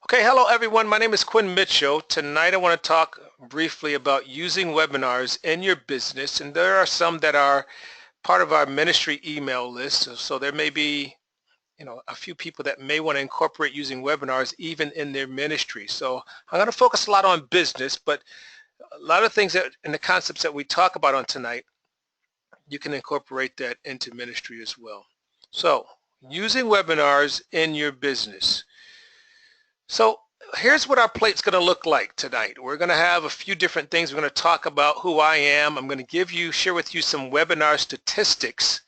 Okay, hello everyone. My name is Quinn Mitchell. Tonight I want to talk briefly about using webinars in your business, and there are some that are part of our ministry email list. So there may be, a few people that may want to incorporate using webinars even in their ministry. So I'm going to focus a lot on business, but a lot of things that and the concepts that we talk about on tonight, you can incorporate that into ministry as well. So using webinars in your business. So here's what our plate's going to look like tonight. We're going to have a few different things. We're going to talk about who I am. I'm going to share with you some webinar statistics,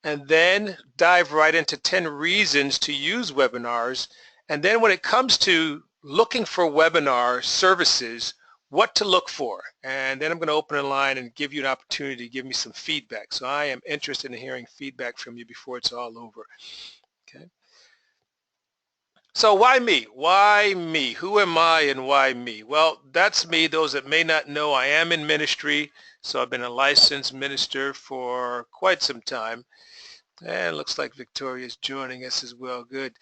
and then dive right into 10 reasons to use webinars. And then when it comes to looking for webinar services, what to look for. And then I'm going to open a line and give you an opportunity to give me some feedback. So I am interested in hearing feedback from you before it's all over. Okay. So why me? Why me? Who am I and why me? Well, that's me. Those that may not know, I am in ministry. So I've been a licensed minister for quite some time. And it looks like Victoria's joining us as well. Good.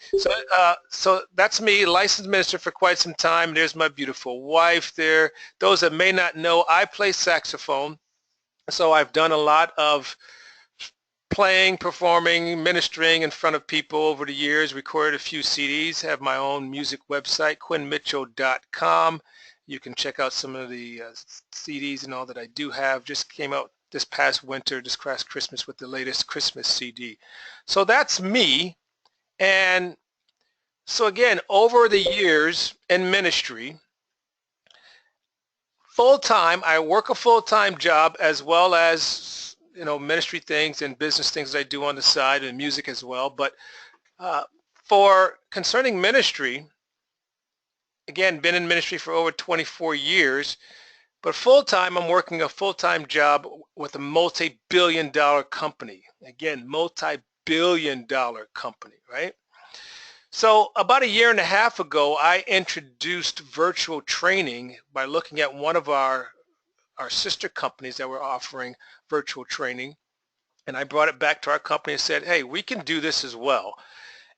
So that's me, licensed minister for quite some time. There's my beautiful wife there. Those that may not know, I play saxophone. So I've done a lot of playing, performing, ministering in front of people over the years, recorded a few CDs, have my own music website, quinnmitchell.com. You can check out some of the CDs and all that I do have. Just came out this past winter, this past Christmas with the latest Christmas CD. So that's me. And so again, over the years in ministry, full-time, I work a full-time job as well as ministry things and business things I do on the side and music as well. But for concerning ministry, again, been in ministry for over 24 years, but full-time, I'm working a full-time job with a multi-billion-dollar company. Again, multi-billion-dollar company, right? So about a year and a half ago, I introduced virtual training by looking at one of our sister companies that were offering virtual training. And I brought it back to our company and said, hey, we can do this as well.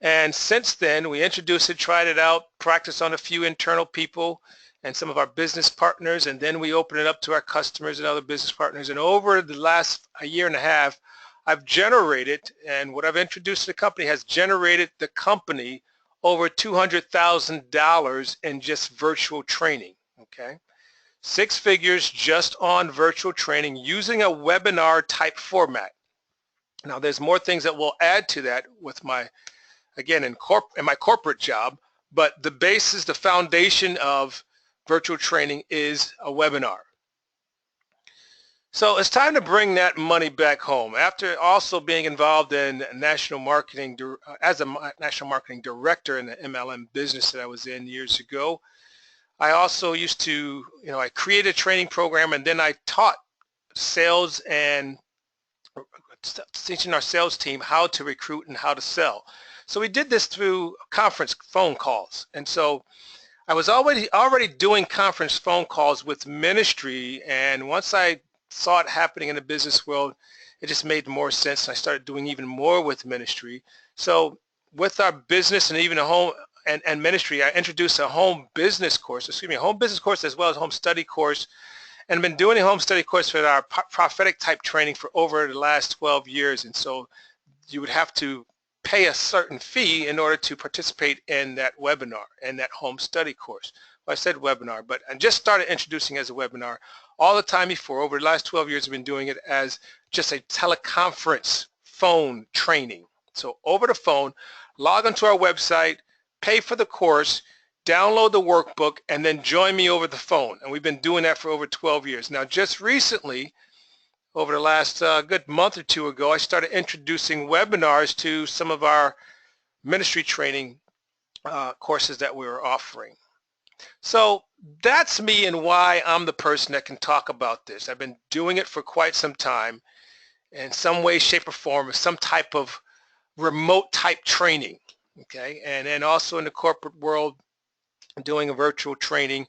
And since then, we introduced it, tried it out, practiced on a few internal people and some of our business partners, and then we opened it up to our customers and other business partners. And over the last a year and a half, I've generated, and what I've introduced to the company has generated the company over $200,000 in just virtual training, okay? 6 figures just on virtual training using a webinar type format. Now there's more things that we'll add to that with my, again, in my corporate job, but the basis, the foundation of virtual training is a webinar. So it's time to bring that money back home. After also being involved in national marketing, as a national marketing director in the MLM business that I was in years ago, I also used to, I created a training program, and then I taught sales and teaching our sales team how to recruit and how to sell. So we did this through conference phone calls. And so I was already doing conference phone calls with ministry, and once I saw it happening in the business world, it just made more sense. I started doing even more with ministry. So with our business and even a home and ministry, I introduced a home business course, a home business course as well as home study course, and I've been doing a home study course for our prophetic type training for over the last 12 years. And so you would have to pay a certain fee in order to participate in that webinar and that home study course. Well, I said webinar, but I just started introducing it as a webinar. All the time before, over the last 12 years, I've been doing it as just a teleconference phone training. So over the phone, log onto our website, pay for the course, download the workbook, and then join me over the phone. And we've been doing that for over 12 years. Now, just recently, over the last good month or two ago, I started introducing webinars to some of our ministry training courses that we were offering. So that's me and why I'm the person that can talk about this. I've been doing it for quite some time in some way, shape, or form, with some type of remote type training, okay? And then also in the corporate world, doing a virtual training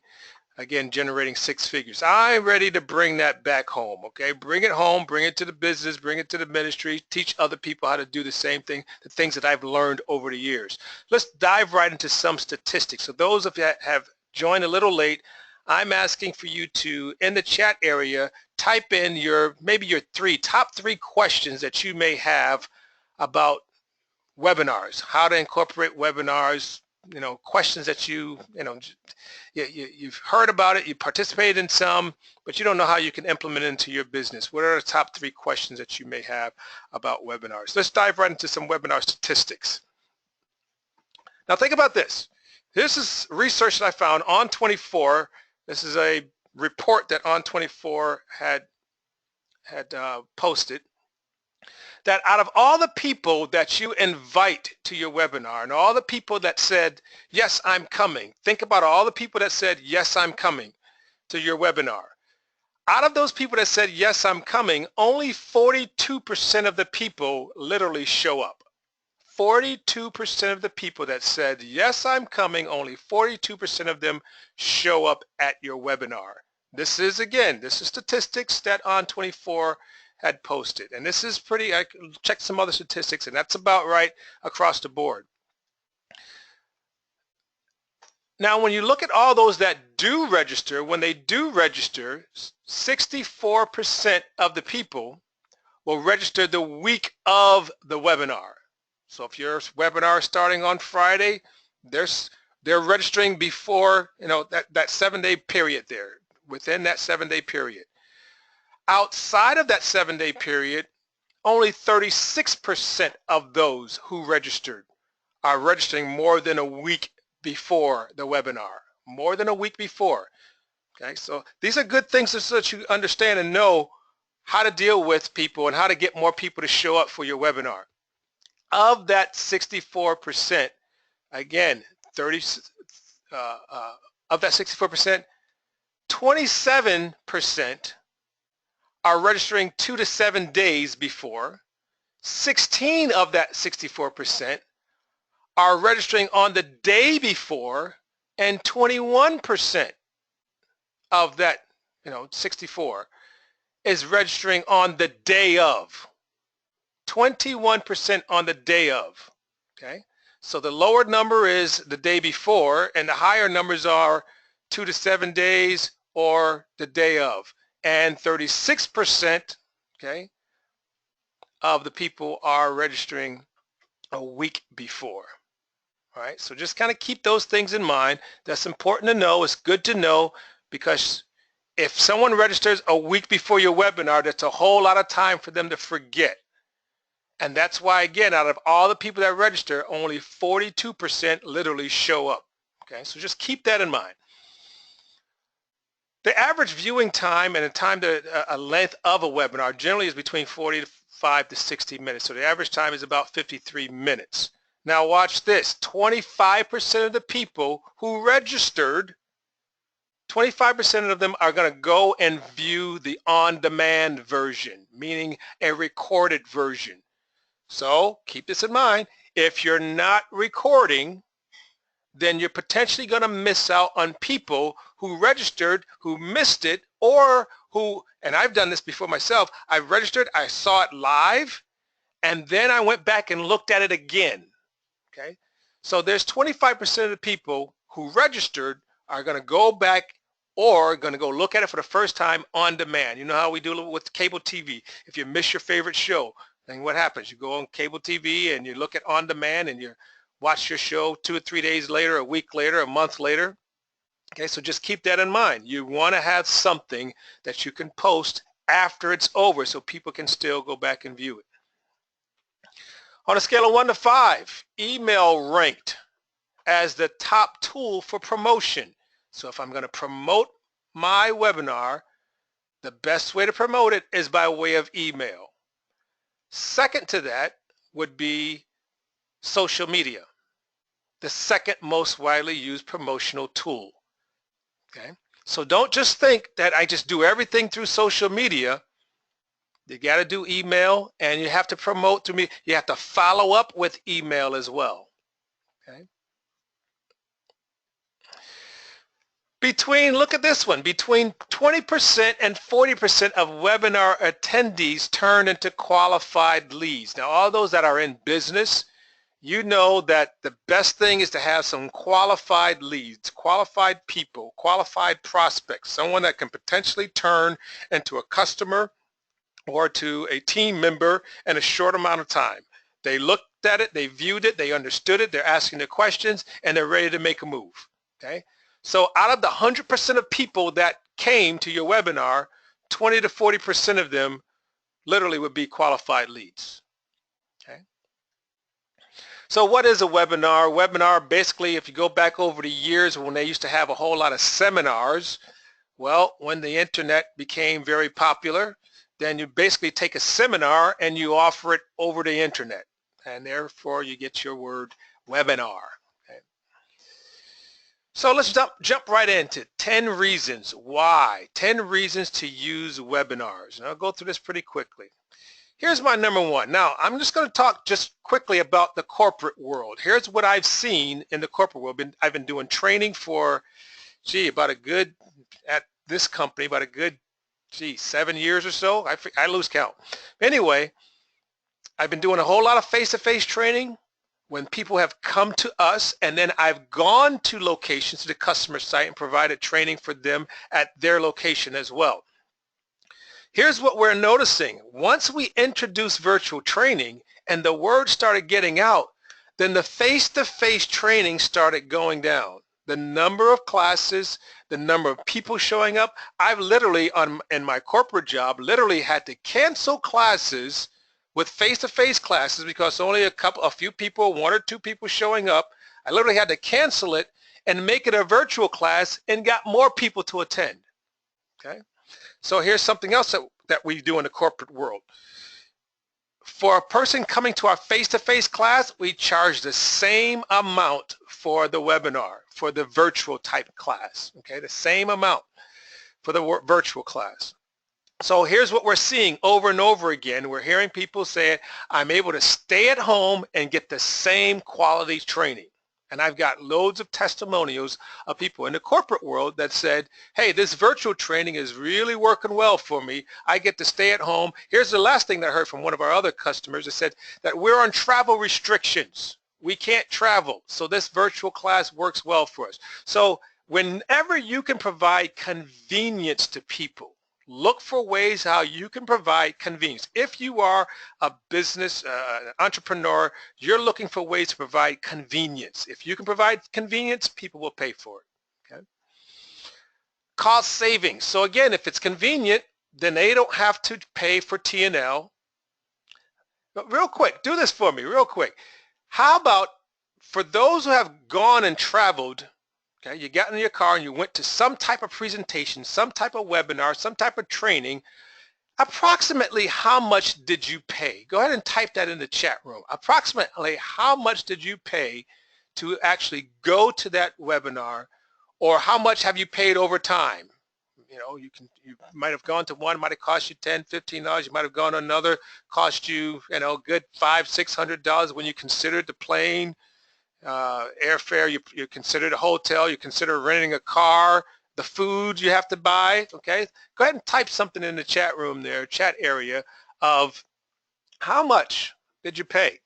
again, generating 6 figures. I'm ready to bring that back home, okay? Bring it home, bring it to the business, bring it to the ministry, teach other people how to do the same thing, the things that I've learned over the years. Let's dive right into some statistics. So those of you that have joined a little late, I'm asking for you to, in the chat area, type in maybe your top three questions that you may have about webinars, how to incorporate webinars, questions that you've heard about it, you participated in some, but you don't know how you can implement it into your business. What are the top three questions that you may have about webinars? Let's dive right into some webinar statistics. Now think about this. This is research that I found On24. This is a report that On24 had posted, that out of all the people that you invite to your webinar and all the people that said, yes, I'm coming, think about all the people that said, yes, I'm coming to your webinar. Out of those people that said, yes, I'm coming, only 42% of the people literally show up. 42% of the people that said, yes, I'm coming, only 42% of them show up at your webinar. This is statistics that On24 had posted. And this is I checked some other statistics, and that's about right across the board. Now, when you look at all those that do register, when they do register, 64% of the people will register the week of the webinar. So if your webinar is starting on Friday, they're registering before, that 7-day period there, within that 7-day period. Outside of that 7-day period, only 36% of those who registered are registering more than a week before the webinar, more than a week before. Okay, so these are good things so that you understand and know how to deal with people and how to get more people to show up for your webinar. Of that 64%, again, of that 64%, 27% are registering 2 to 7 days before. 16 of that 64% are registering on the day before, and 21% of that 64 is registering on the day of. 21% on the day of. Okay, so the lower number is the day before, and the higher numbers are 2 to 7 days or the day of. And 36%, okay, of the people are registering a week before. All right, so just kind of keep those things in mind. That's important to know. It's good to know, because if someone registers a week before your webinar, that's a whole lot of time for them to forget. And that's why, again, out of all the people that register, only 42% literally show up. Okay, so just keep that in mind. The average viewing time and the time a length of a webinar generally is between 45 to 60 minutes. So the average time is about 53 minutes. Now watch this. 25% of the people who registered, 25% of them are going to go and view the on-demand version, meaning a recorded version. So keep this in mind. If you're not recording, then you're potentially going to miss out on people who registered, who missed it, or who, and I've done this before myself, I registered, I saw it live, and then I went back and looked at it again. Okay, so there's 25% of the people who registered are going to go back or going to go look at it for the first time on demand. You know how we do it with cable TV. If you miss your favorite show, then what happens? You go on cable TV and you look at on demand and you watch your show 2 or 3 days later, a week later, a month later. Okay, so just keep that in mind. You want to have something that you can post after it's over so people can still go back and view it. On a scale of 1 to 5, email ranked as the top tool for promotion. So if I'm going to promote my webinar, the best way to promote it is by way of email. Second to that would be social media, the second most widely used promotional tool. Okay, so don't just think that I just do everything through social media. You got to do email, and you have to promote through me. You have to follow up with email as well. Okay. Look at this one, between 20% and 40% of webinar attendees turn into qualified leads. Now, all those that are in business, you know that the best thing is to have some qualified leads, qualified people, qualified prospects, someone that can potentially turn into a customer or to a team member in a short amount of time. They looked at it, they viewed it, they understood it, they're asking the questions, and they're ready to make a move, okay? So out of the 100% of people that came to your webinar, 20 to 40% of them literally would be qualified leads, okay? So what is a webinar? Webinar, basically, if you go back over the years when they used to have a whole lot of seminars, well, when the internet became very popular, then you basically take a seminar and you offer it over the internet, and therefore you get your word webinar. Okay? So let's jump right into 10 reasons why, 10 reasons to use webinars. And I'll go through this pretty quickly. Here's my number one. Now, I'm just going to talk just quickly about the corporate world. Here's what I've seen in the corporate world. I've been doing training for, at this company, about a good 7 years or so. I lose count. Anyway, I've been doing a whole lot of face-to-face training when people have come to us, and then I've gone to locations, to the customer site, and provided training for them at their location as well. Here's what we're noticing. Once we introduced virtual training and the word started getting out, then the face-to-face training started going down. The number of classes, the number of people showing up. I've literally, in my corporate job, literally had to cancel classes with face-to-face classes because only a few people, 1 or 2 people showing up. I literally had to cancel it and make it a virtual class and got more people to attend. Okay, so here's something else that we do in the corporate world. For a person coming to our face-to-face class, we charge the same amount for the webinar, for the virtual type class, okay? The same amount for the virtual class. So here's what we're seeing over and over again. We're hearing people say, I'm able to stay at home and get the same quality training. And I've got loads of testimonials of people in the corporate world that said, hey, this virtual training is really working well for me. I get to stay at home. Here's the last thing that I heard from one of our other customers that said that we're on travel restrictions. We can't travel. So this virtual class works well for us. So whenever you can provide convenience to people, look for ways how you can provide convenience. If you are a business entrepreneur, you're looking for ways to provide convenience. If you can provide convenience, people will pay for it. Okay? Cost savings. So again, if it's convenient, then they don't have to pay for T&L. But real quick, do this for me, real quick. How about for those who have gone and traveled, okay, you got in your car and you went to some type of presentation, some type of webinar, some type of training, approximately how much did you pay? Go ahead and type that in the chat room. Approximately how much did you pay to actually go to that webinar, or how much have you paid over time? You know, you might have gone to one, might have cost you $10, $15. You might have gone to another, cost you, good $500, $600 when you considered the plane, airfare, you consider the hotel, you consider renting a car, the food you have to buy, okay? Go ahead and type something in the chat room there, chat area, of how much did you pay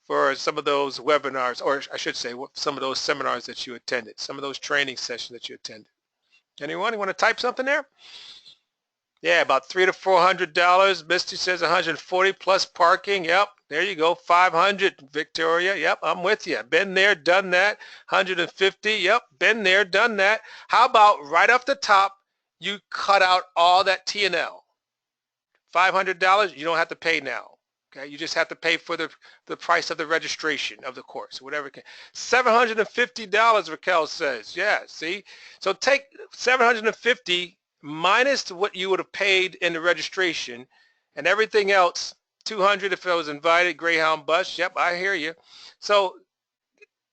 for some of those webinars, or I should say some of those seminars that you attended, some of those training sessions that you attended. Anyone? You want to type something there? Yeah, about $300 to $400. Misty says 140 plus parking. Yep, there you go. 500, Victoria. Yep, I'm with you. Been there, done that. 150. Yep, been there, done that. How about right off the top, you cut out all that T&L. $500, you don't have to pay now. Okay, you just have to pay for the price of the registration of the course, whatever it can. $750, Raquel says. Yeah, see? So take $750 minus what you would have paid in the registration, and everything else, $200 if I was invited, Greyhound bus. Yep, I hear you. So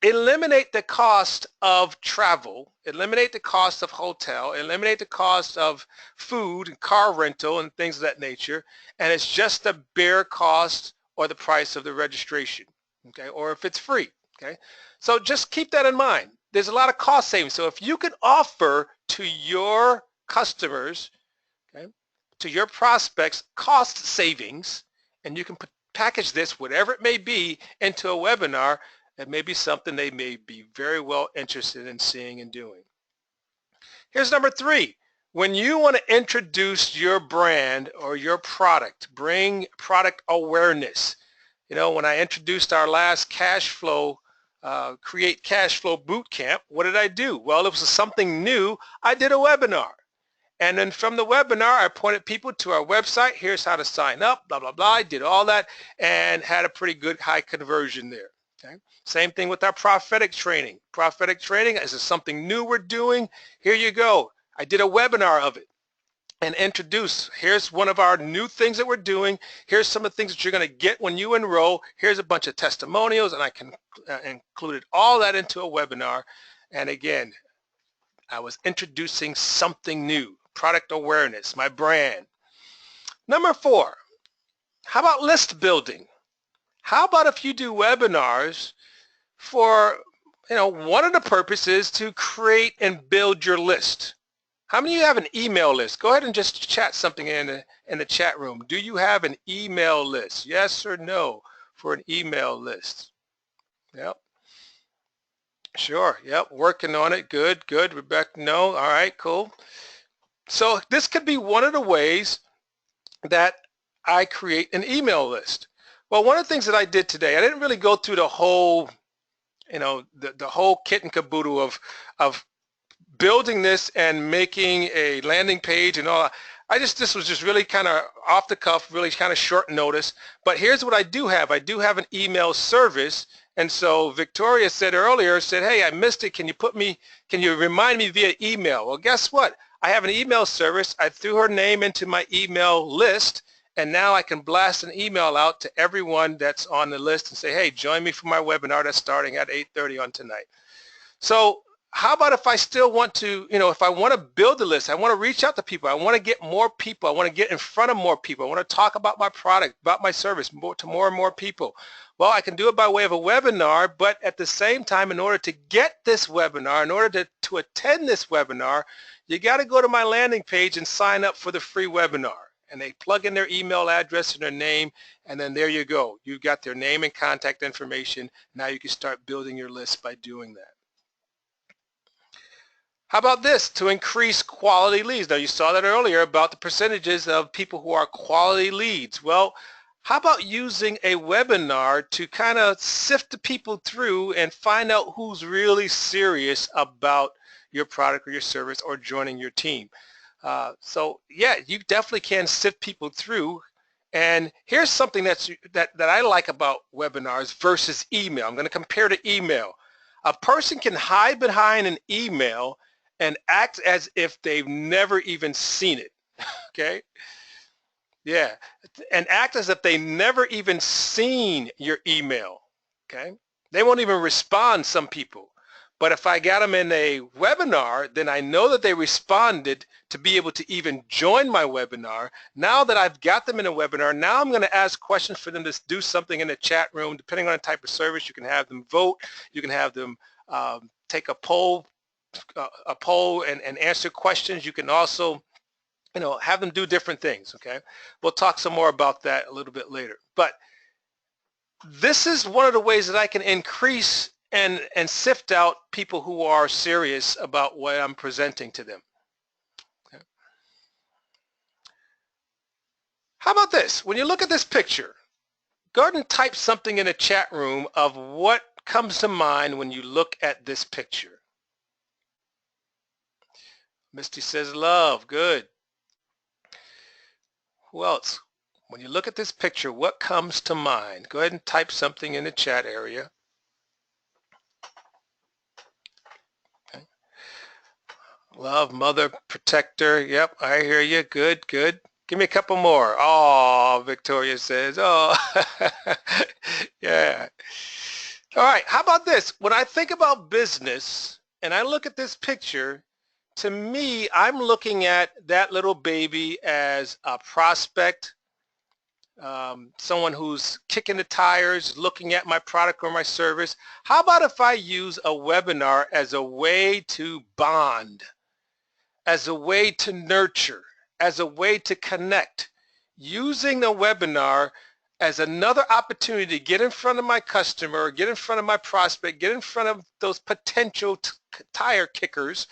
eliminate the cost of travel, eliminate the cost of hotel, eliminate the cost of food and car rental and things of that nature, and it's just the bare cost or the price of the registration, okay, or if it's free, okay? So just keep that in mind. there's a lot of cost savings. So if you can offer to your customers, okay, to your prospects, cost savings, and you can package this, whatever it may be, into a webinar, it may be something they may be very well interested in seeing and doing. Here's number 3. When you want to introduce your brand or your product, bring product awareness. You know, when I introduced our last cash flow, Create Cash Flow Bootcamp, what did I do? Well, it was something new. I did a webinar. And then from the webinar, I pointed people to our website. Here's how to sign up, blah, blah, blah. I did all that and had a pretty good high conversion there. Okay. Same thing with our prophetic training. Prophetic training is something new we're doing. Here you go. I did a webinar of it and introduced, here's one of our new things that we're doing. Here's some of the things that you're going to get when you enroll. Here's a bunch of testimonials, and I included all that into a webinar. And again, I was introducing something new, product awareness, my brand. Number 4, how about list building? How about if you do webinars for, one of the purposes to create and build your list? How many of you have an email list? Go ahead and just chat something in the chat room. Do you have an email list? Yes or no for an email list? Yep. Sure. Yep. Working on it. Good. Good. Rebecca, no. All right. Cool. So this could be one of the ways that I create an email list. Well, one of the things that I did today, I didn't really go through the whole, the whole kit and caboodle of building this and making a landing page and all. This was just really kind of off the cuff, really kind of short notice. But here's what I do have. I do have an email service. And so Victoria said earlier, hey, I missed it. Can you remind me via email? Well, guess what? I have an email service. I threw her name into my email list, and now I can blast an email out to everyone that's on the list and say, hey, join me for my webinar that's starting at 8:30 on tonight. So how about if I still want to, if I want to build a list, I want to reach out to people, I want to get more people, I want to get in front of more people, I want to talk about my product, about my service to more and more people. Well, I can do it by way of a webinar, but at the same time, in order to get this webinar, in order to attend this webinar, you got to go to my landing page and sign up for the free webinar. And they plug in their email address and their name, and then there you go. You've got their name and contact information. Now you can start building your list by doing that. How about this, to increase quality leads? Now you saw that earlier about the percentages of people who are quality leads. Well, how about using a webinar to kind of sift the people through and find out who's really serious about your product or your service or joining your team? So yeah, you definitely can sift people through. And here's something that I like about webinars versus email. I'm going to compare to email. A person can hide behind an email and act as if they've never even seen it, okay? Yeah, and act as if they never even seen your email, okay? They won't even respond, some people. But if I got them in a webinar, then I know that they responded to be able to even join my webinar. Now that I've got them in a webinar, now I'm going to ask questions for them to do something in the chat room. Depending on the type of service, you can have them vote. You can have them take a poll and answer questions. You can also, have them do different things, okay? We'll talk some more about that a little bit later. But this is one of the ways that I can increase and sift out people who are serious about what I'm presenting to them. Okay. How about this? When you look at this picture, go ahead and type something in the chat room of what comes to mind when you look at this picture. Misty says love. Good. Who else? When you look at this picture, what comes to mind? Go ahead and type something in the chat area. Okay. Love, mother, protector. Yep, I hear you. Good, good. Give me a couple more. Oh, Victoria says, oh, yeah. All right, how about this? When I think about business and I look at this picture, to me, I'm looking at that little baby as a prospect, someone who's kicking the tires, looking at my product or my service. How about if I use a webinar as a way to bond, as a way to nurture, as a way to connect, using the webinar as another opportunity to get in front of my customer, get in front of my prospect, get in front of those potential tire kickers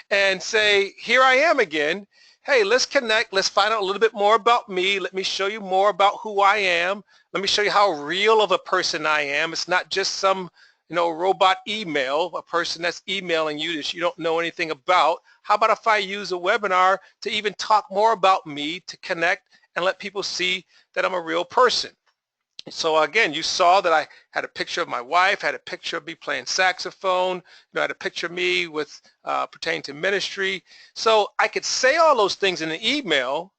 and say, here I am again. Hey, let's connect. Let's find out a little bit more about me. Let me show you more about who I am. Let me show you how real of a person I am. It's not just some, robot email, a person that's emailing you that you don't know anything about. How about if I use a webinar to even talk more about me, to connect and let people see that I'm a real person? So again, you saw that I had a picture of my wife, had a picture of me playing saxophone, had a picture of me with pertaining to ministry. So I could say all those things in an email,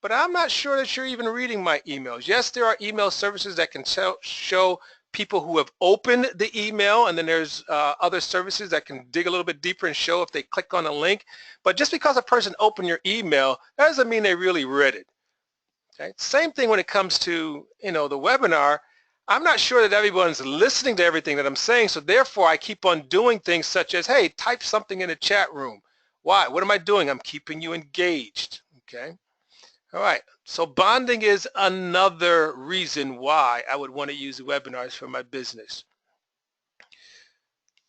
but I'm not sure that you're even reading my emails. Yes, there are email services that can show people who have opened the email, and then there's other services that can dig a little bit deeper and show if they click on a link. But just because a person opened your email, that doesn't mean they really read it. Okay? Same thing when it comes to, the webinar. I'm not sure that everyone's listening to everything that I'm saying, so therefore I keep on doing things such as, hey, type something in the chat room. Why? What am I doing? I'm keeping you engaged. Okay? All right. So bonding is another reason why I would want to use webinars for my business.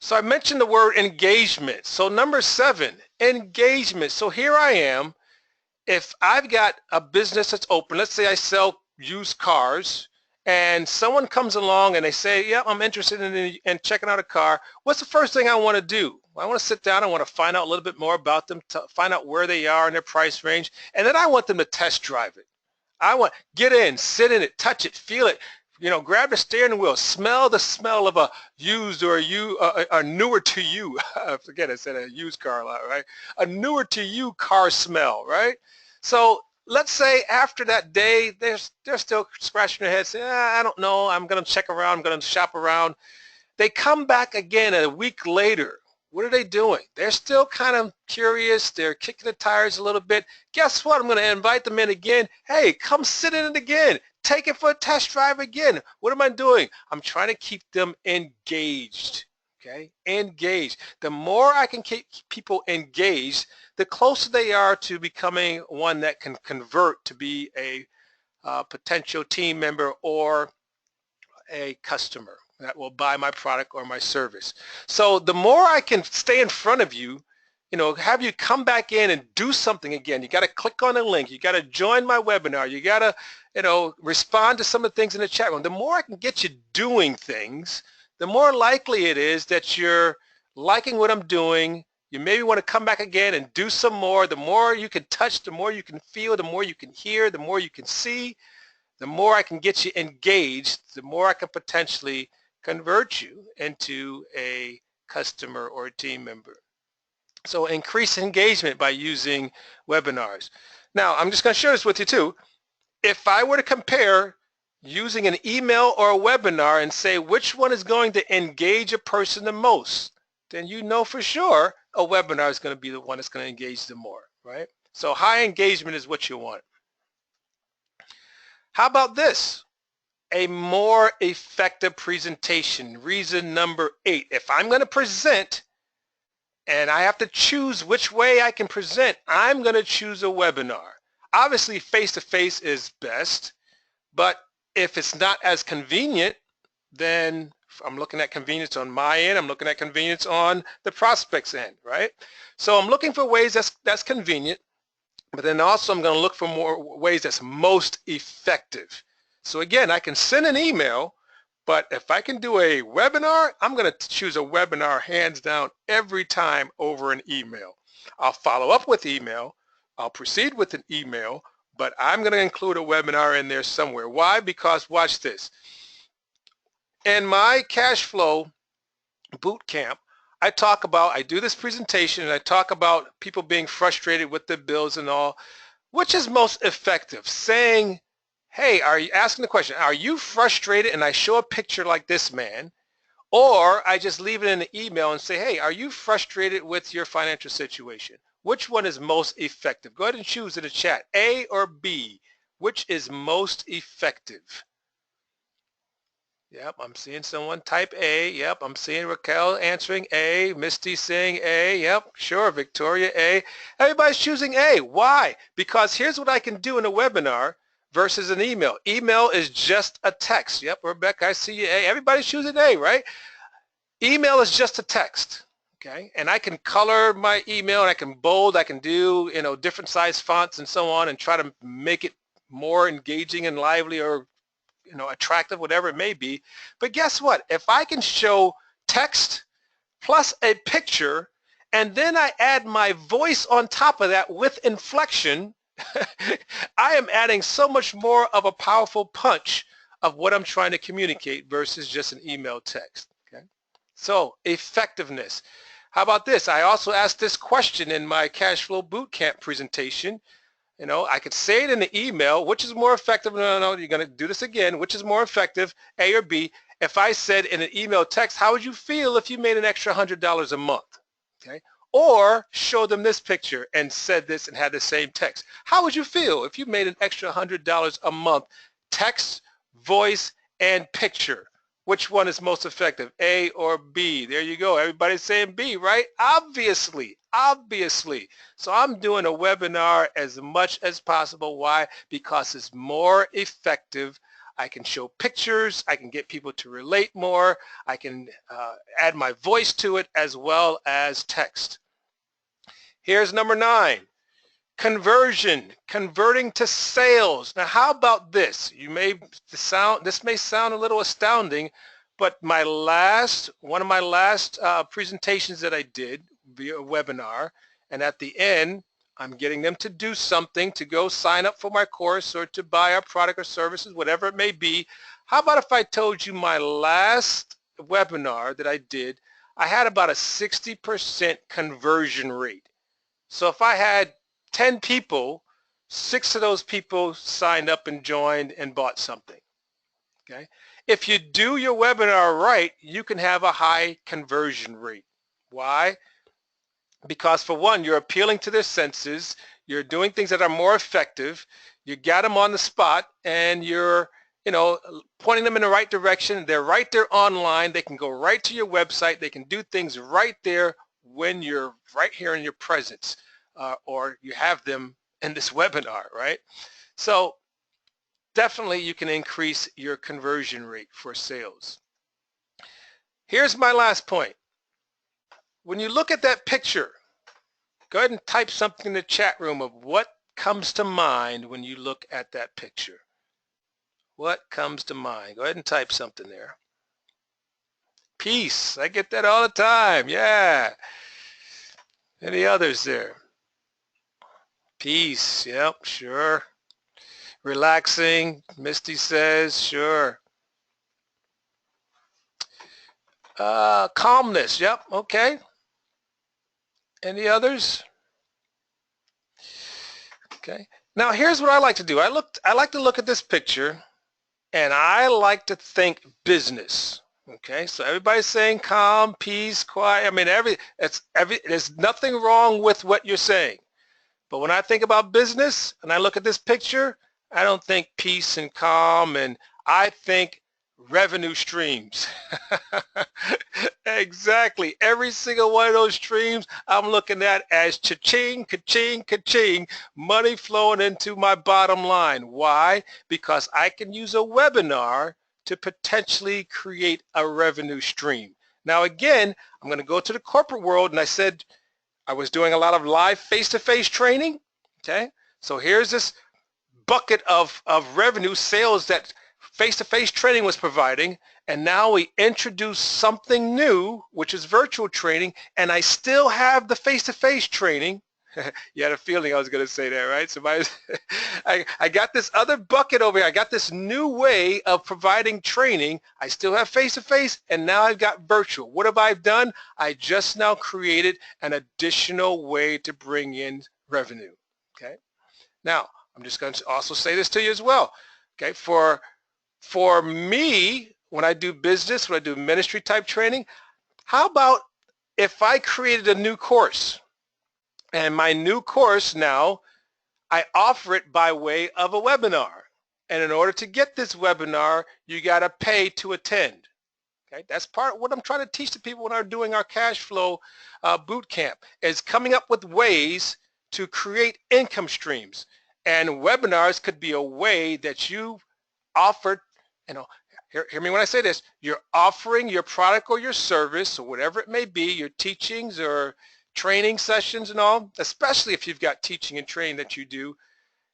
So I mentioned the word engagement. So number 7, engagement. So here I am. If I've got a business that's open, let's say I sell used cars, and someone comes along and they say, yeah, I'm interested in checking out a car, what's the first thing I want to do? I want to sit down, I want to find out a little bit more about them, to find out where they are in their price range, and then I want them to test drive it. I want, get in, sit in it, touch it, feel it, grab the steering wheel, smell the smell of a used or a newer to you, I forget I said a used car a lot, right? A newer to you car smell, right? So let's say after that day, they're still scratching their heads, saying, I don't know, I'm going to check around, I'm going to shop around. They come back again a week later. What are they doing? They're still kind of curious. They're kicking the tires a little bit. Guess what? I'm going to invite them in again. Hey, come sit in it again. Take it for a test drive again. What am I doing? I'm trying to keep them engaged. Okay? Engaged. The more I can keep people engaged, the closer they are to becoming one that can convert to be a potential team member or a customer that will buy my product or my service. So the more I can stay in front of you, have you come back in and do something again. You got to click on the link. You got to join my webinar. You got to, respond to some of the things in the chat room. The more I can get you doing things, the more likely it is that you're liking what I'm doing. You maybe want to come back again and do some more. The more you can touch, the more you can feel, the more you can hear, the more you can see, the more I can get you engaged, the more I can potentially convert you into a customer or a team member. So increase engagement by using webinars. Now, I'm just going to share this with you too. If I were to compare using an email or a webinar and say which one is going to engage a person the most, then you know for sure a webinar is going to be the one that's going to engage them more, right? So high engagement is what you want. How about this? A more effective presentation. Reason number 8. If I'm going to present and I have to choose which way I can present, I'm going to choose a webinar. Obviously, face-to-face is best, but if it's not as convenient, then I'm looking at convenience on my end. I'm looking at convenience on the prospect's end, right? So I'm looking for ways that's convenient, but then also I'm going to look for more ways that's most effective. So again, I can send an email, but if I can do a webinar, I'm going to choose a webinar hands down every time over an email. I'll follow up with email. I'll proceed with an email, but I'm going to include a webinar in there somewhere. Why? Because watch this. In my cash flow boot camp, I do this presentation and I talk about people being frustrated with their bills and all. Which is most effective? Saying, hey, are you asking the question, are you frustrated? And I show a picture like this man, or I just leave it in the email and say, hey, are you frustrated with your financial situation? Which one is most effective? Go ahead and choose in the chat, A or B. Which is most effective? Yep, I'm seeing someone type A. Yep, I'm seeing Raquel answering A. Misty saying A. Yep, sure, Victoria A. Everybody's choosing A. Why? Because here's what I can do in a webinar versus an email. Email is just a text. Yep, Rebecca, I see you A. Everybody's choosing A, right? Email is just a text. Okay, and I can color my email and I can bold, I can do, different size fonts and so on and try to make it more engaging and lively or attractive, whatever it may be. But guess what? If I can show text plus a picture and then I add my voice on top of that with inflection, I am adding so much more of a powerful punch of what I'm trying to communicate versus just an email text. Okay? So effectiveness. How about this? I also asked this question in my Cash Flow Bootcamp presentation. I could say it in the email, which is more effective. No, you're going to do this again. Which is more effective, A or B? If I said in an email text, how would you feel if you made an extra $100 a month? Okay. Or show them this picture and said this and had the same text. How would you feel if you made an extra $100 a month? Text, voice, and picture. Which one is most effective, A or B? There you go. Everybody's saying B, right? Obviously. So I'm doing a webinar as much as possible. Why? Because it's more effective. I can show pictures. I can get people to relate more. I can add my voice to it as well as text. Here's number 9. Conversion, converting to sales. Now, how about this? This may sound a little astounding, but one of my last presentations that I did via webinar, and at the end, I'm getting them to do something, to go sign up for my course or to buy our product or services, whatever it may be. How about if I told you my last webinar that I did, I had about a 60% conversion rate. So if I had 10 people, 6 of those people signed up and joined and bought something. Okay? If you do your webinar right, you can have a high conversion rate. Why? Because for one, you're appealing to their senses, you're doing things that are more effective, you got them on the spot, and you're pointing them in the right direction. They're right there online. They can go right to your website. They can do things right there when you're right here in your presence. Or you have them in this webinar, right? So definitely you can increase your conversion rate for sales. Here's my last point. When you look at that picture, go ahead and type something in the chat room of what comes to mind when you look at that picture. What comes to mind? Go ahead and type something there. Peace. I get that all the time. Yeah. Any others there? Peace, yep, sure. Relaxing, Misty says, sure. Calmness, yep, okay. Any others? Okay. Now here's what I like to do. I like to look at this picture and I like to think business. Okay, so everybody's saying calm, peace, quiet. I mean, there's nothing wrong with what you're saying. But when I think about business and I look at this picture, I don't think peace and calm, and I think revenue streams. Exactly. Every single one of those streams I'm looking at as cha-ching, ka-ching, ka-ching, money flowing into my bottom line. Why? Because I can use a webinar to potentially create a revenue stream. Now again, I'm going to go to the corporate world, and I said I was doing a lot of live face-to-face training. Okay, so here's this bucket of revenue sales that face-to-face training was providing, and now we introduce something new, which is virtual training, and I still have the face-to-face training. You had a feeling I was going to say that, right? So I got this other bucket over here. I got this new way of providing training. I still have face-to-face, and now I've got virtual. What have I done? I just now created an additional way to bring in revenue. Okay. Now, I'm just going to also say this to you as well. Okay. For me, when I do business, when I do ministry type training, how about if I created a new course? And my new course now, I offer it by way of a webinar. And in order to get this webinar, you got to pay to attend. Okay, that's part of what I'm trying to teach the people when I'm doing our cash flow boot camp, is coming up with ways to create income streams. And webinars could be a way that you offer, hear me when I say this, you're offering your product or your service or whatever it may be, your teachings or training sessions and all, especially if you've got teaching and training that you do,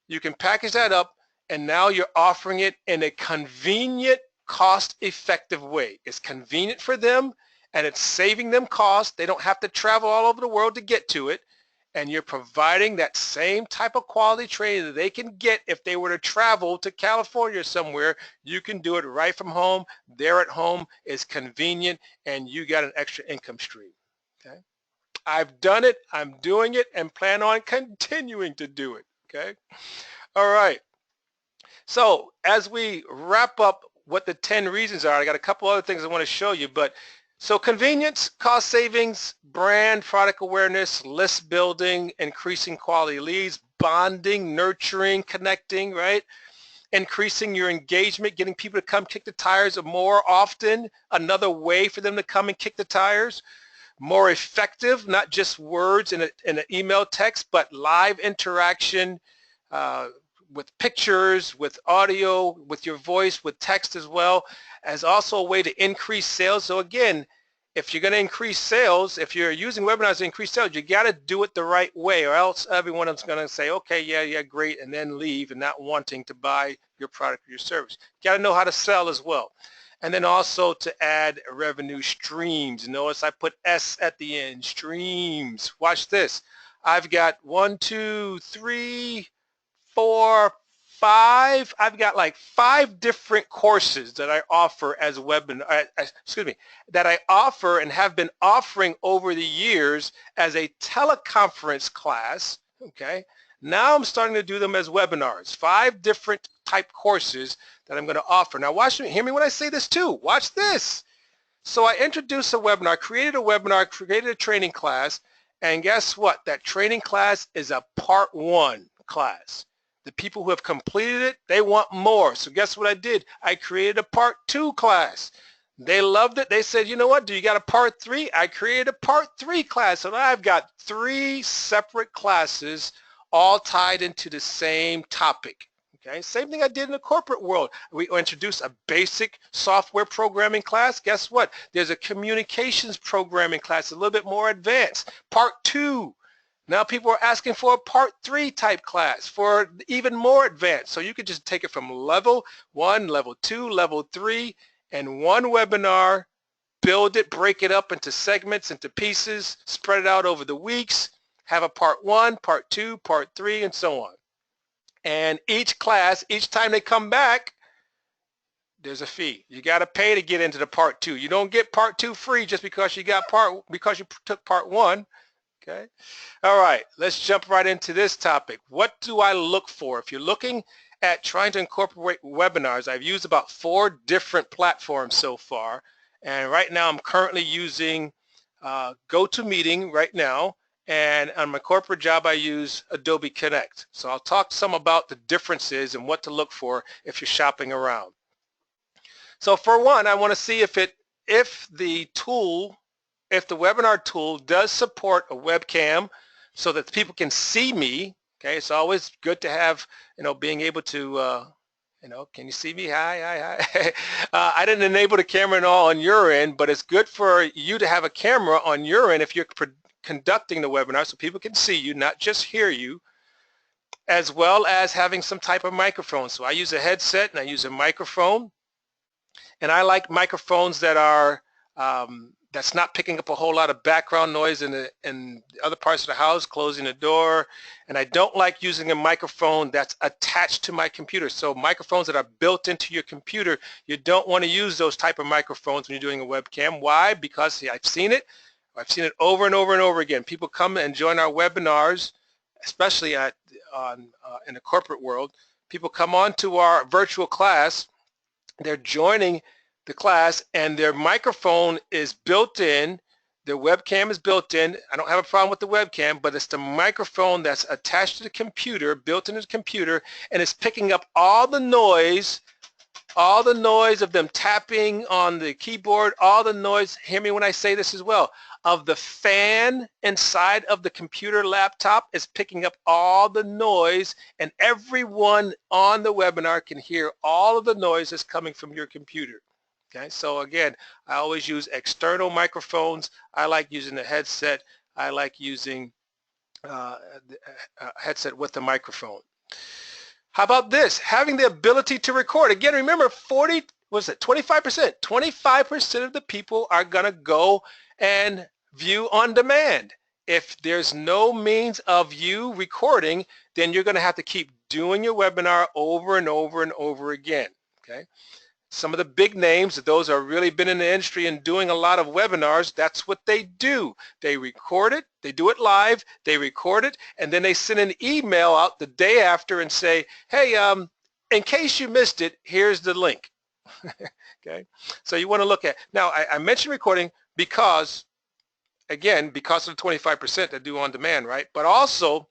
you can package that up and now you're offering it in a convenient, cost-effective way. It's convenient for them and it's saving them cost. They don't have to travel all over the world to get to it. And you're providing that same type of quality training that they can get if they were to travel to California or somewhere. You can do it right from home. They're at home. It's convenient and you got an extra income stream. Okay? I've done it. I'm doing it and plan on continuing to do it. Okay? All right. So as we wrap up what the 10 reasons are, I got a couple other things I want to show you, but so convenience, cost savings, brand, product awareness, list building, increasing quality leads, bonding, nurturing, connecting, right? Increasing your engagement, getting people to come kick the tires more often, another way for them to come and kick the tires. More effective, not just words in an email text, but live interaction with pictures, with audio, with your voice, with text as well, as also a way to increase sales. So again, if you're going to increase sales, if you're using webinars to increase sales, you got to do it the right way, or else everyone is going to say, okay, yeah, great, and then leave and not wanting to buy your product or your service. You got to know how to sell as well. And then also to add revenue streams. Notice I put S at the end, streams. Watch this. I've got 1, 2, 3, 4, 5. I've got like 5 different courses that I offer as webinar, that I offer and have been offering over the years as a teleconference class. Okay. Now I'm starting to do them as webinars. 5 different type courses that I'm going to offer. Now watch me, hear me when I say this too. Watch this. So I introduced a webinar, created a training class, and guess what? That training class is a part 1 class. The people who have completed it, they want more. So guess what I did? I created a part 2 class. They loved it. They said, you know what? Do you got a part 3? I created a part 3 class. So now I've got 3 separate classes all tied into the same topic. Okay, same thing I did in the corporate world. We introduced a basic software programming class. Guess what? There's a communications programming class, a little bit more advanced. Part 2. Now people are asking for a part 3 type class for even more advanced. So you could just take it from level 1, level 2, level 3, and one webinar, build it, break it up into segments, into pieces, spread it out over the weeks, have a part 1, part 2, part 3, and so on. And each class, each time they come back, there's a fee. You got to pay to get into the part 2. You don't get part 2 free just because you took part 1. Okay. All right. Let's jump right into this topic. What do I look for? If you're looking at trying to incorporate webinars, I've used about 4 different platforms so far. And right now I'm currently using GoToMeeting right now. And on my corporate job, I use Adobe Connect. So I'll talk some about the differences and what to look for if you're shopping around. So for one, I want to see if the webinar tool does support a webcam so that people can see me. Okay, it's always good to have, being able to, can you see me? Hi. I didn't enable the camera and all on your end, but it's good for you to have a camera on your end if you're conducting the webinar so people can see you, not just hear you, as well as having some type of microphone. So I use a headset and I use a microphone, and I like microphones that are that's not picking up a whole lot of background noise in other parts of the house, closing the door. And I don't like using a microphone that's attached to my computer. So microphones that are built into your computer, you don't want to use those type of microphones when you're doing a webcam. Why? Because I've seen it over and over and over again. People come and join our webinars, especially in the corporate world. People come on to our virtual class, they're joining the class, and their microphone is built in. The webcam is built in. I don't have a problem with the webcam, but it's the microphone that's attached to the computer, built into the computer, and it's picking up all the noise of them tapping on the keyboard, all the noise, hear me when I say this as well, of the fan inside of the computer laptop is picking up all the noise, and everyone on the webinar can hear all of the noise that's coming from your computer. Okay, so again, I always use external microphones. I like using a headset. I like using a headset with a microphone. How about this? Having the ability to record. Again, remember 25%. 25% of the people are going to go and view on demand. If there's no means of you recording, then you're going to have to keep doing your webinar over and over and over again. Okay. Some of the big names, those who have really been in the industry and doing a lot of webinars, that's what they do. They record it, they do it live, they record it, and then they send an email out the day after and say, hey, in case you missed it, here's the link. Okay, so you want to look at, now I mentioned recording because, again, because of the 25% that do on demand, right? But also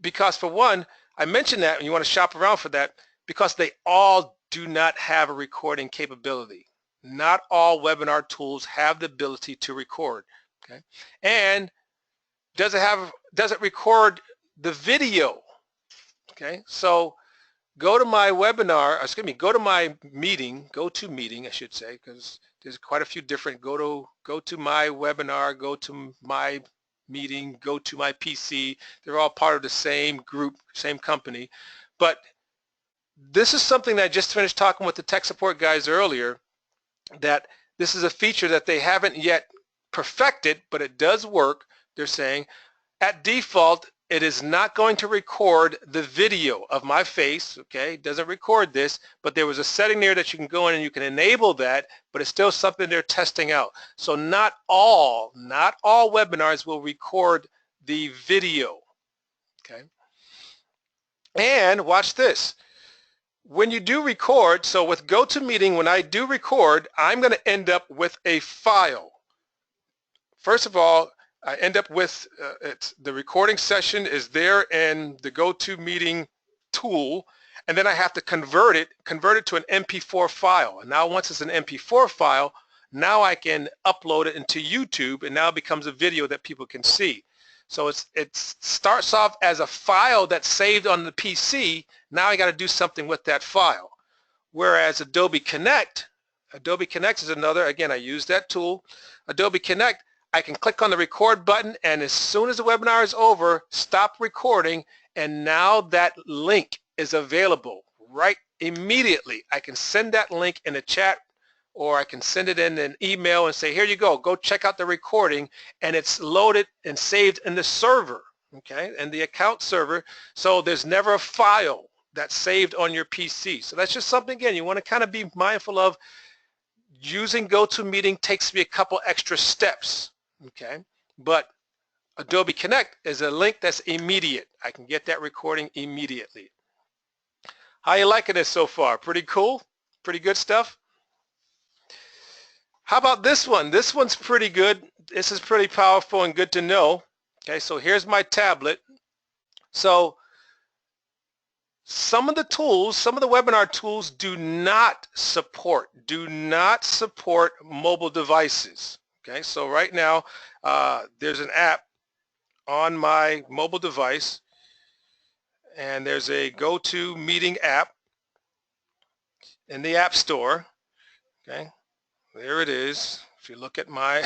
because for one, I mentioned that and you want to shop around for that, because they all do not have a recording capability. Not all webinar tools have the ability to record. Okay, and does it record the video? Okay, so go to my webinar, excuse me, go to my meeting, GoToMeeting, I should say, because there's quite a few different, go to my webinar, go to my meeting, go to my PC. They're all part of the same group, same company. But this is something that I just finished talking with the tech support guys earlier, that this is a feature that they haven't yet perfected, but it does work. They're saying at default, it is not going to record the video of my face, okay? It doesn't record this, but there was a setting there that you can go in and you can enable that, but it's still something they're testing out. So not all webinars will record the video, okay? And watch this. When you do record, so with GoToMeeting, when I do record, I'm going to end up with a file. First of all, I end up with the recording session is there in the GoToMeeting tool, and then I have to convert it to an MP4 file. And now once it's an MP4 file, now I can upload it into YouTube, and now it becomes a video that people can see. So it starts off as a file that's saved on the PC. Now I got to do something with that file. Whereas Adobe Connect is another, again, I use that tool. Adobe Connect, I can click on the record button, and as soon as the webinar is over, stop recording, and now that link is available right immediately. I can send that link in a chat, or I can send it in an email and say, here you go check out the recording, and it's loaded and saved in the server, okay, and the account server, so there's never a file that's saved on your PC. So that's just something, again, you want to kind of be mindful of. Using GoToMeeting takes me a couple extra steps, okay, but Adobe Connect is a link that's immediate. I can get that recording immediately. How you liking this so far? Pretty cool? Pretty good stuff? How about this one? This one's pretty good. This is pretty powerful and good to know. Okay, so here's my tablet. So some of the tools, some of the webinar tools do not support mobile devices. Okay, so right now there's an app on my mobile device, and there's a GoToMeeting app in the App Store. Okay, there it is. If you look at my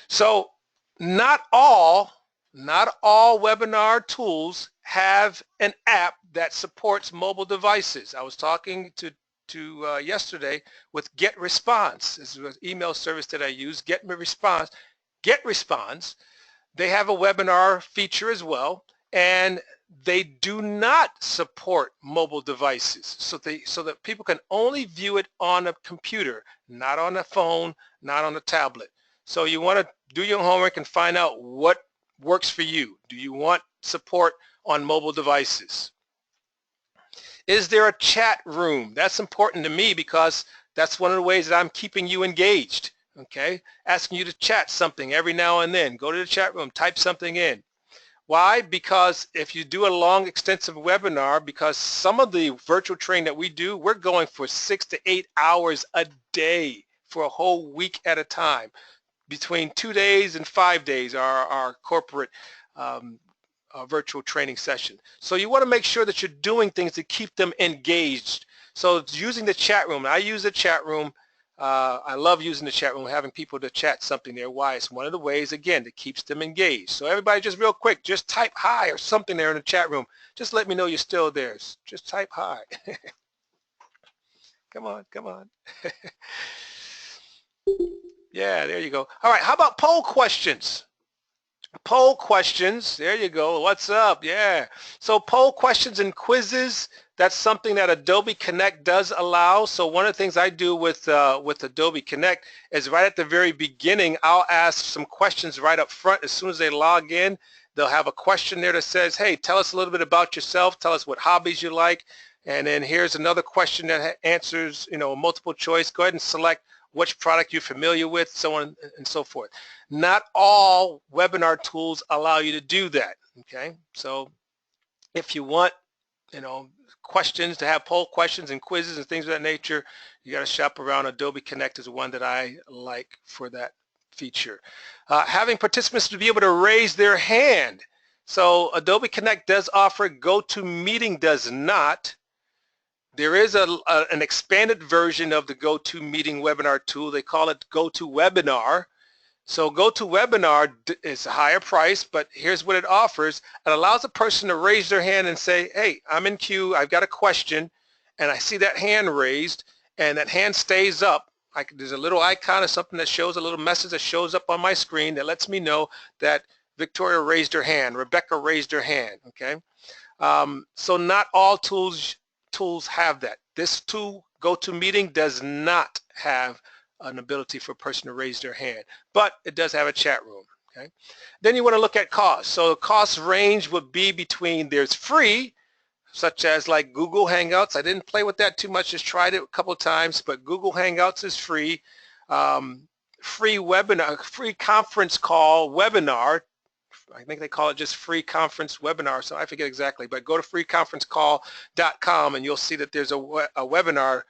so not all webinar tools have an app that supports mobile devices. I was talking to yesterday with GetResponse. This is an email service that I use, GetResponse. GetResponse, they have a webinar feature as well, and they do not support mobile devices, so that people can only view it on a computer, not on a phone, not on a tablet. So you want to do your homework and find out what works for you. Do you want support on mobile devices? Is there a chat room? That's important to me because that's one of the ways that I'm keeping you engaged. okay? Asking you to chat something every now and then. Go to the chat room, type something in. Why? Because if you do a long, extensive webinar, because some of the virtual training that we do, we're going for 6 to 8 hours a day for a whole week at a time. Between 2 days and 5 days are our corporate virtual training session. So you want to make sure that you're doing things to keep them engaged. So it's using the chat room. I use the chat room. I love using the chat room, having people to chat something there. Why? It's one of the ways, again, that keeps them engaged. So everybody, just real quick, just type hi or something there in the chat room. Just let me know you're still there. Just type hi. Come on, come on. Yeah, there you go. All right, how about poll questions? Poll questions, there you go. What's up? Yeah. So poll questions and quizzes, that's something that Adobe Connect does allow. So one of the things I do with Adobe Connect is right at the very beginning, I'll ask some questions right up front. As soon as they log in, they'll have a question there that says, hey, tell us a little bit about yourself. Tell us what hobbies you like. And then here's another question that answers, multiple choice. Go ahead and select which product you're familiar with, so on and so forth. Not all webinar tools allow you to do that, okay? So if you want, questions, to have poll questions and quizzes and things of that nature, you got to shop around. Adobe Connect is one that I like for that feature. Having participants to be able to raise their hand. So Adobe Connect does offer, GoToMeeting does not. There is an expanded version of the GoToMeeting webinar tool. They call it GoToWebinar. So GoToWebinar is a higher price, but here's what it offers. It allows a person to raise their hand and say, hey, I'm in queue, I've got a question, and I see that hand raised, and that hand stays up. There's a little icon or something that shows, a little message that shows up on my screen that lets me know that Victoria raised her hand, Rebecca raised her hand, okay? So not all tools have that. This tool, GoToMeeting, does not have an ability for a person to raise their hand, but it does have a chat room, okay? Then you want to look at costs. So the cost range would be between, there's free, such as like Google Hangouts. I didn't play with that too much, just tried it a couple of times, but Google Hangouts is free. Free webinar, free conference call webinar, I think they call it just free conference webinar, so I forget exactly, but go to freeconferencecall.com and you'll see that there's a webinar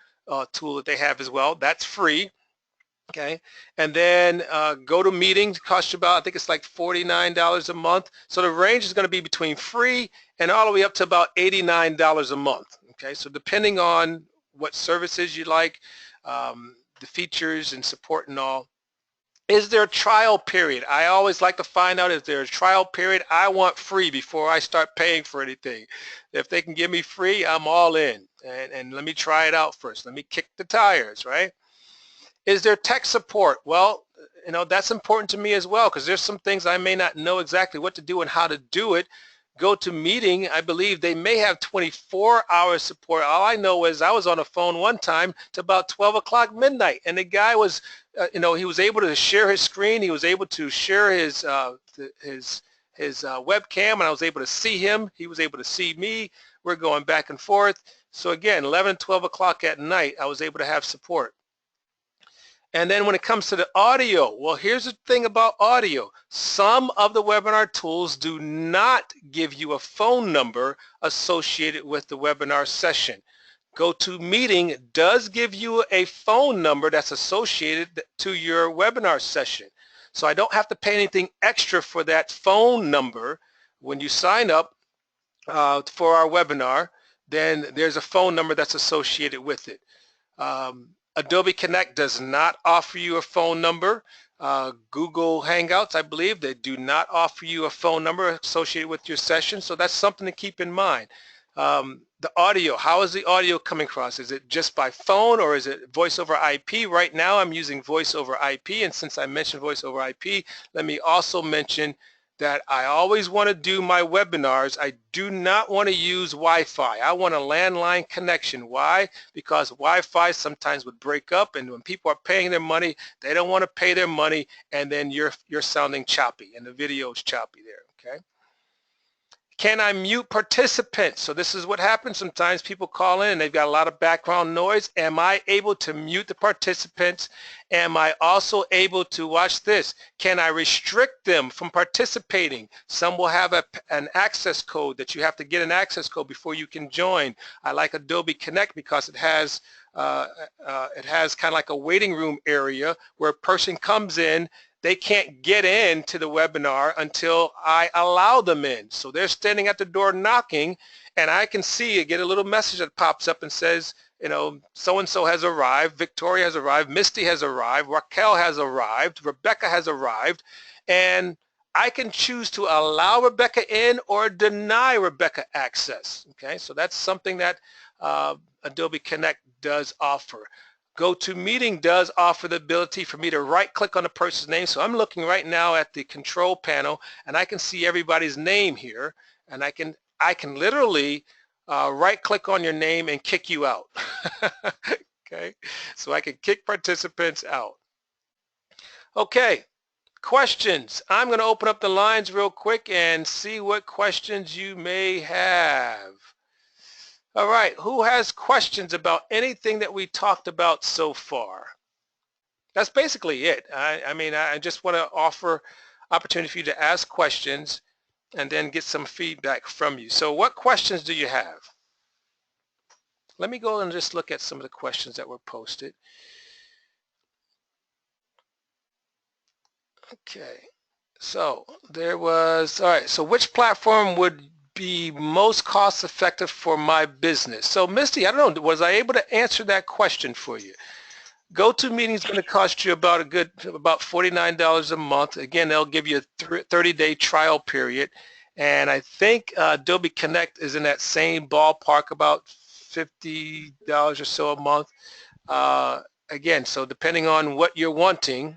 tool that they have as well. That's free, okay? And then GoToMeeting costs you about, I think it's like $49 a month. So the range is going to be between free and all the way up to about $89 a month, okay? So depending on what services you like, the features and support and all. Is there a trial period? I always like to find out, is there a trial period? I want free before I start paying for anything. If they can give me free, I'm all in. And let me try it out first. Let me kick the tires, right? Is there tech support? Well, that's important to me as well, because there's some things I may not know exactly what to do and how to do it. GoToMeeting, I believe they may have 24-hour support. All I know is I was on the phone one time to about 12 o'clock midnight, and the guy was, he was able to share his screen. He was able to share his webcam, and I was able to see him. He was able to see me. We're going back and forth. So again, 11, 12 o'clock at night, I was able to have support. And then when it comes to the audio, well, here's the thing about audio. Some of the webinar tools do not give you a phone number associated with the webinar session. GoToMeeting does give you a phone number that's associated to your webinar session. So I don't have to pay anything extra for that phone number. When you sign up for our webinar, then there's a phone number that's associated with it. Adobe Connect does not offer you a phone number. Google Hangouts, I believe, they do not offer you a phone number associated with your session, so that's something to keep in mind. The audio, how is the audio coming across? Is it just by phone or is it voice over IP? Right now I'm using voice over IP, and since I mentioned voice over IP, let me also mention that I always want to do my webinars. I do not want to use Wi-Fi. I want a landline connection. Why? Because Wi-Fi sometimes would break up, and when people are paying their money, they don't want to pay their money, and then you're sounding choppy, and the video is choppy there, okay? Can I mute participants? So this is what happens sometimes. People call in and they've got a lot of background noise. Am I able to mute the participants? Am I also able to, watch this, can I restrict them from participating? Some will have an access code that you have to get an access code before you can join. I like Adobe Connect because it has kind of like a waiting room area where a person comes in. They can't get into the webinar until I allow them in. So they're standing at the door knocking, and I can see, get a little message that pops up and says, you know, so-and-so has arrived, Victoria has arrived, Misty has arrived, Raquel has arrived, Rebecca has arrived, and I can choose to allow Rebecca in or deny Rebecca access. Okay, so that's something that Adobe Connect does offer. GoToMeeting does offer the ability for me to right-click on a person's name. So I'm looking right now at the control panel, and I can see everybody's name here, and I can literally right-click on your name and kick you out. Okay, so I can kick participants out. Okay, questions. I'm going to open up the lines real quick and see what questions you may have. All right, who has questions about anything that we talked about so far? That's basically it. I mean, I just want to offer opportunity for you to ask questions and then get some feedback from you. So what questions do you have? Let me go and just look at some of the questions that were posted. Okay, so there was, all right, so which platform would be most cost effective for my business? So Misty, I don't know, was I able to answer that question for you? GoToMeeting is going to cost you about $49 a month. Again, they'll give you a 30-day trial period, and I think Adobe Connect is in that same ballpark, about $50 or so a month. Again, so depending on what you're wanting.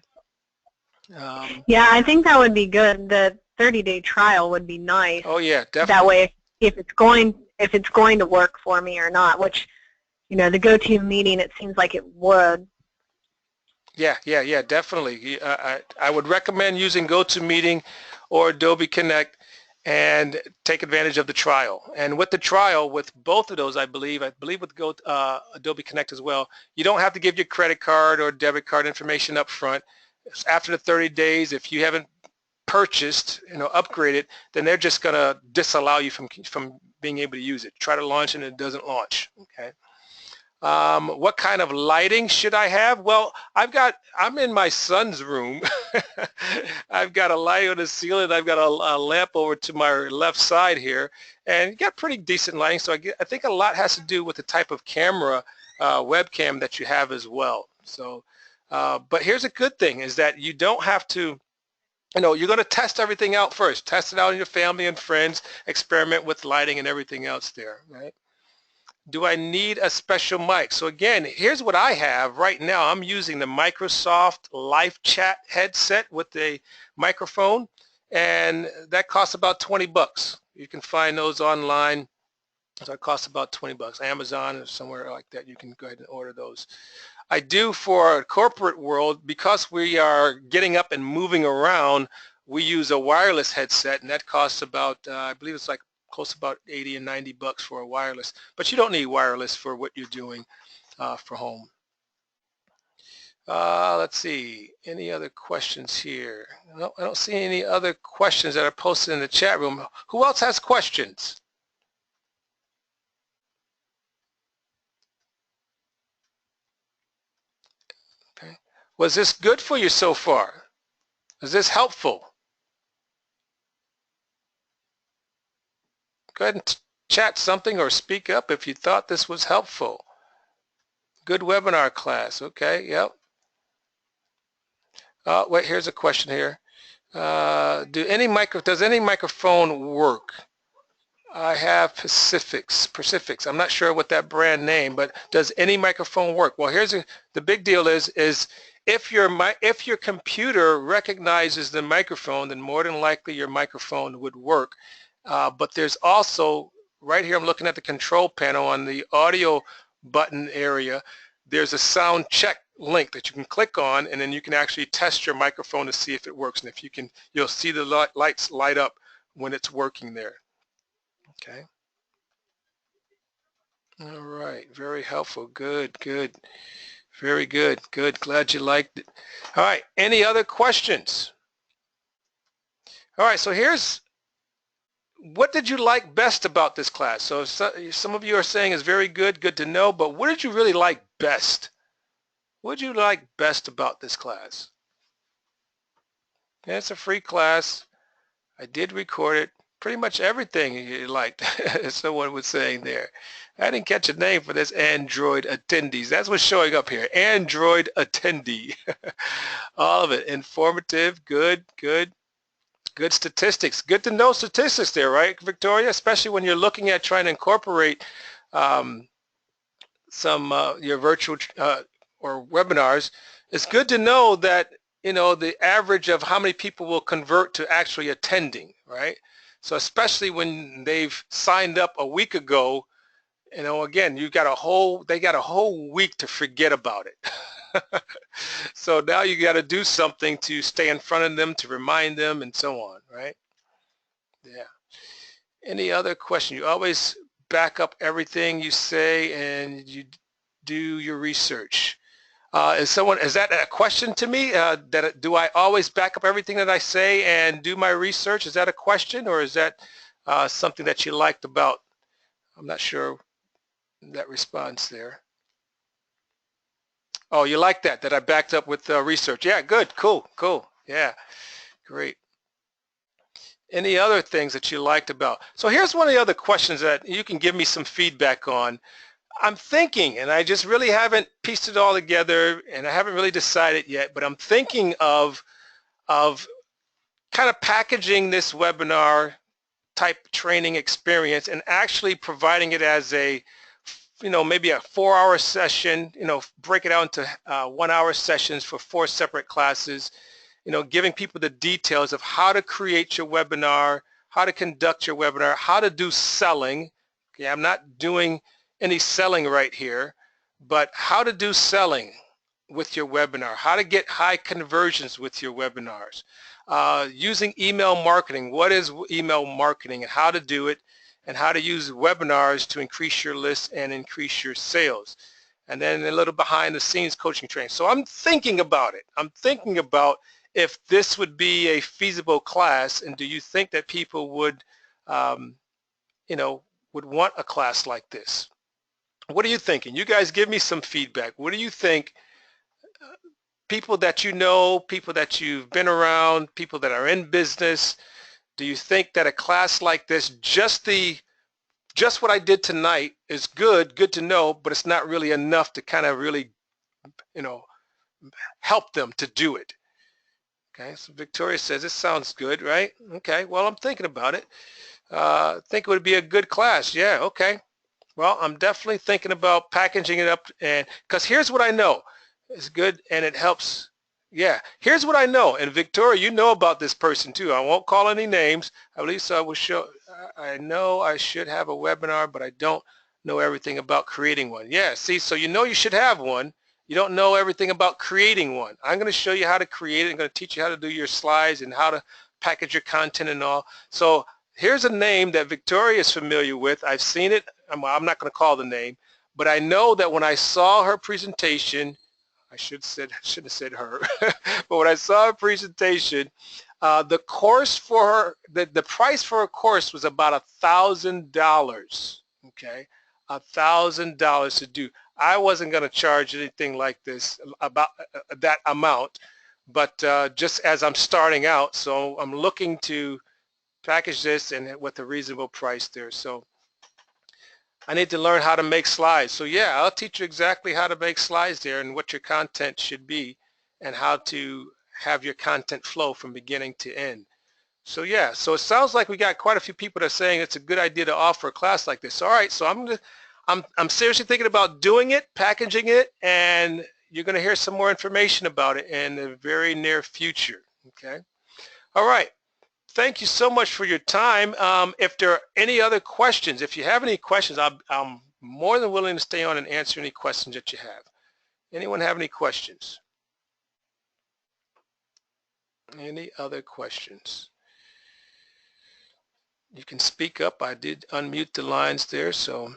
Yeah, I think that would be good. The 30-day trial would be nice. Oh yeah, definitely. That way, if it's going to work for me or not, which, you know, the GoToMeeting, it seems like it would. Yeah, definitely. I would recommend using GoToMeeting or Adobe Connect and take advantage of the trial. And with the trial, with both of those, I believe with Adobe Connect as well, you don't have to give your credit card or debit card information up front. After the 30 days, if you haven't purchased, you know, upgraded, then they're just going to disallow you from being able to use it. Try to launch and it doesn't launch. Okay. What kind of lighting should I have? Well, I'm in my son's room. I've got a light on the ceiling. I've got a lamp over to my left side here, and you got pretty decent lighting. So I think a lot has to do with the type of camera, webcam that you have as well. So, but here's a good thing is that you don't have to, you know, you're going to test everything out first. Test it out in your family and friends, experiment with lighting and everything else there, right? Do I need a special mic? So again, here's what I have right now. I'm using the Microsoft LifeChat headset with a microphone, and that costs about 20 bucks. You can find those online. So it costs about 20 bucks. Amazon or somewhere like that, you can go ahead and order those. I do for a corporate world, because we are getting up and moving around, we use a wireless headset, and that costs about, I believe it's like close to about 80 and 90 bucks for a wireless, but you don't need wireless for what you're doing for home. Let's see, any other questions here? No, I don't see any other questions that are posted in the chat room. Who else has questions? Okay. Was this good for you so far? Is this helpful? Go ahead and chat something or speak up if you thought this was helpful. Good webinar class. Okay, yep. Wait, here's a question here. Does any microphone work? I have Pacifics. I'm not sure what that brand name, but does any microphone work? Well, the big deal is if your computer recognizes the microphone, then more than likely your microphone would work. But there's also, right here I'm looking at the control panel on the audio button area, there's a sound check link that you can click on, and then you can actually test your microphone to see if it works. And if you can, you'll see the lights light up when it's working there. Okay. All right. Very helpful. Good, good. Very good. Good. Glad you liked it. All right. Any other questions? All right. So here's what did you like best about this class? So some of you are saying it's very good, good to know, but what did you really like best? What did you like best about this class? Yeah, it's a free class. I did record it. Pretty much everything you liked, someone was saying there. I didn't catch a name for this Android attendees. That's what's showing up here. Android attendee. All of it. Informative, good, good. Good statistics. Good to know statistics there, right, Victoria? Especially when you're looking at trying to incorporate um, some your virtual or webinars. It's good to know that the average of how many people will convert to actually attending, right? So especially when they've signed up a week ago, again, they got a whole week to forget about it. So now you got to do something to stay in front of them, to remind them, and so on, right? Yeah. Any other question? You always back up everything you say and you do your research. Is that a question to me? Do I always back up everything that I say and do my research? Is that a question, or is that something that you liked about? I'm not sure that response there. Oh, you like that I backed up with research. Yeah, good, cool, cool. Yeah, great. Any other things that you liked about? So here's one of the other questions that you can give me some feedback on. I'm thinking, and I just really haven't pieced it all together, and I haven't really decided yet, but I'm thinking of kind of packaging this webinar type training experience and actually providing it as a, maybe a 4-hour session, break it out into 1-hour sessions for 4 separate classes, giving people the details of how to create your webinar, how to conduct your webinar, how to do selling. Okay, I'm not doing any selling right here, but how to do selling with your webinar, how to get high conversions with your webinars, using email marketing. What is email marketing and how to do it, and how to use webinars to increase your lists and increase your sales. And then a little behind the scenes coaching training. So I'm thinking about it. I'm thinking about if this would be a feasible class, and do you think that people would, would want a class like this? What are you thinking? You guys give me some feedback. What do you think? People that you know, people that you've been around, people that are in business, do you think that a class like this, just what I did tonight is good to know, but it's not really enough to kind of really, help them to do it? Okay, so Victoria says, it sounds good, right? Okay, well, I'm thinking about it. I think it would be a good class. Yeah, okay. Well, I'm definitely thinking about packaging it up, and because here's what I know. It's good and it helps. Yeah, here's what I know. And Victoria, you know about this person too. I won't call any names. At least I will show. I know I should have a webinar, but I don't know everything about creating one. Yeah, see, so you should have one. You don't know everything about creating one. I'm going to show you how to create it. I'm going to teach you how to do your slides and how to package your content and all. So here's a name that Victoria is familiar with. I've seen it. I'm not going to call the name, but I know that when I saw her presentation, I should have said her, but when I saw her presentation, the course for her, the price for her course was about $1,000. Okay, $1,000 to do. I wasn't going to charge anything like this about that amount, but just as I'm starting out, so I'm looking to package this and with a reasonable price there. So I need to learn how to make slides. So yeah, I'll teach you exactly how to make slides there and what your content should be and how to have your content flow from beginning to end. So yeah, so it sounds like we got quite a few people that are saying it's a good idea to offer a class like this. All right, so I'm seriously thinking about doing it, packaging it, and you're going to hear some more information about it in the very near future. Okay. All right. Thank you so much for your time. If there are any other questions, if you have any questions, I'm more than willing to stay on and answer any questions that you have. Anyone have any questions? Any other questions? You can speak up. I did unmute the lines there, so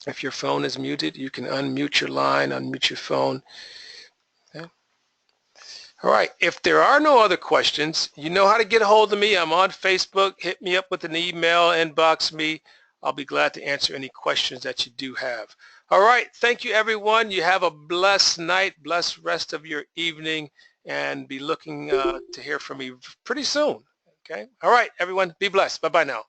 if your phone is muted, you can unmute your line, unmute your phone. Okay. All right, if there are no other questions, you know how to get a hold of me. I'm on Facebook. Hit me up with an email, inbox me. I'll be glad to answer any questions that you do have. All right, thank you, everyone. You have a blessed night, blessed rest of your evening, and be looking to hear from me pretty soon. Okay. All right, everyone, be blessed. Bye-bye now.